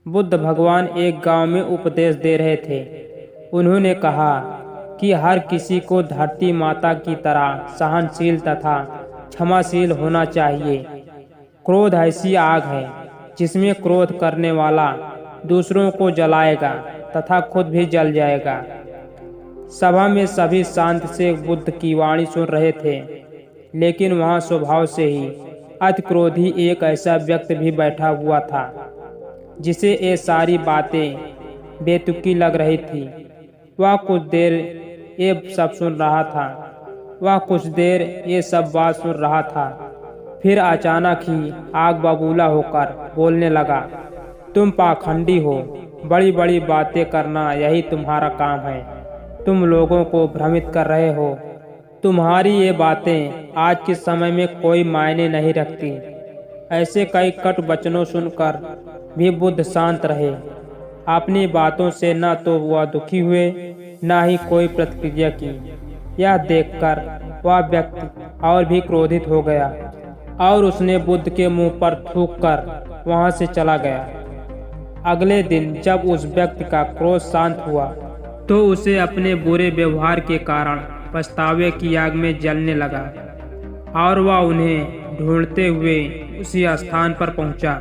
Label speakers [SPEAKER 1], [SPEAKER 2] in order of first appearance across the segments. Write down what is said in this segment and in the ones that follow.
[SPEAKER 1] बुद्ध भगवान एक गांव में उपदेश दे रहे थे। उन्होंने कहा कि हर किसी को धरती माता की तरह सहनशील तथा क्षमाशील होना चाहिए। क्रोध ऐसी आग है जिसमें क्रोध करने वाला दूसरों को जलाएगा तथा खुद भी जल जाएगा। सभा में सभी शांत से बुद्ध की वाणी सुन रहे थे, लेकिन वहां स्वभाव से ही अति क्रोधी एक ऐसा व्यक्ति भी बैठा हुआ था जिसे ये सारी बातें बेतुकी लग रही थी। वह कुछ देर ये सब सुन रहा था। फिर अचानक ही आग बबूला होकर बोलने लगा, तुम पाखंडी हो, बड़ी बड़ी बातें करना यही तुम्हारा काम है। तुम लोगों को भ्रमित कर रहे हो। तुम्हारी ये बातें आज के समय में कोई मायने नहीं रखती। ऐसे कई कटु वचनों सुनकर भी बुद्ध शांत रहे। अपनी बातों से न तो वह दुखी हुए, न ही कोई प्रतिक्रिया की। यह देखकर वह व्यक्ति और भी क्रोधित हो गया और उसने बुद्ध के मुंह पर थूककर वहां से चला गया। अगले दिन जब उस व्यक्ति का क्रोध शांत हुआ तो उसे अपने बुरे व्यवहार के कारण पछतावे की आग में जलने लगा और वह उन्हें ढूंढते हुए उसी स्थान पर पहुंचा।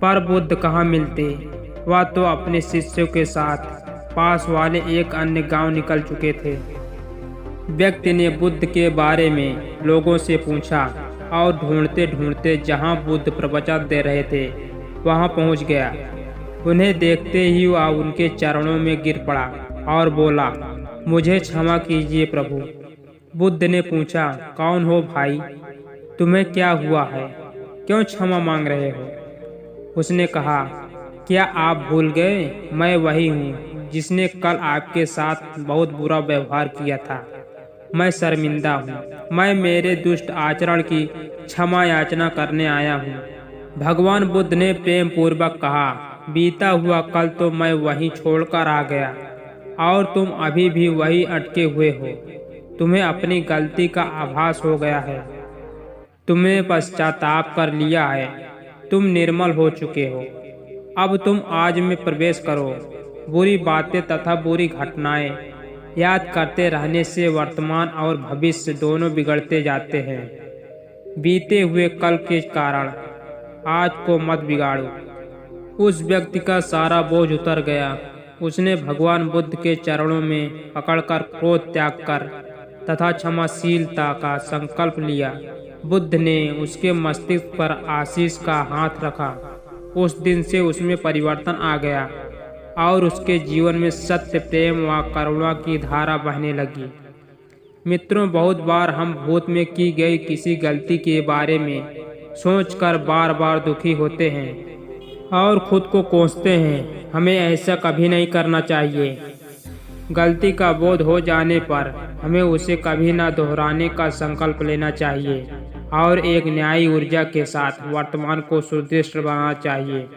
[SPEAKER 1] पर बुद्ध कहाँ मिलते। वह तो अपने शिष्यों के साथ पास वाले एक अन्य गांव निकल चुके थे। व्यक्ति ने बुद्ध के बारे में लोगों से पूछा और ढूंढते ढूंढते जहां बुद्ध प्रवचन दे रहे थे वहां पहुंच गया। उन्हें देखते ही वह उनके चरणों में गिर पड़ा और बोला, मुझे क्षमा कीजिए प्रभु। बुद्ध ने पूछा, कौन हो भाई? तुम्हें क्या हुआ है? क्यों क्षमा मांग रहे हो? उसने कहा, क्या आप भूल गए? मैं वही हूँ जिसने कल आपके साथ बहुत बुरा व्यवहार किया था। मैं शर्मिंदा हूँ। मैं मेरे दुष्ट आचरण की क्षमा याचना करने आया हूँ। भगवान बुद्ध ने प्रेम पूर्वक कहा, बीता हुआ कल तो मैं वहीं छोड़कर आ गया और तुम अभी भी वहीं अटके हुए हो। तुम्हें अपनी गलती का आभास हो गया है। तुमने पश्चाताप कर लिया है। तुम निर्मल हो चुके हो। अब तुम आज में प्रवेश करो। बुरी बातें तथा बुरी घटनाएं याद करते रहने से वर्तमान और भविष्य दोनों बिगड़ते जाते हैं। बीते हुए कल के कारण आज को मत बिगाड़ो। उस व्यक्ति का सारा बोझ उतर गया। उसने भगवान बुद्ध के चरणों में पकड़कर क्रोध त्याग कर तथा क्षमाशीलता का संकल्प लिया। बुद्ध ने उसके मस्तिष्क पर आशीष का हाथ रखा। उस दिन से उसमें परिवर्तन आ गया और उसके जीवन में सत्य, प्रेम व करुणा की धारा बहने लगी। मित्रों, बहुत बार हम भूत में की गई किसी गलती के बारे में सोचकर बार बार दुखी होते हैं और खुद को कोसते हैं। हमें ऐसा कभी नहीं करना चाहिए। गलती का बोध हो जाने पर हमें उसे कभी न दोहराने का संकल्प लेना चाहिए और एक न्यायी ऊर्जा के साथ वर्तमान को सुदृढ़ बनाना चाहिए।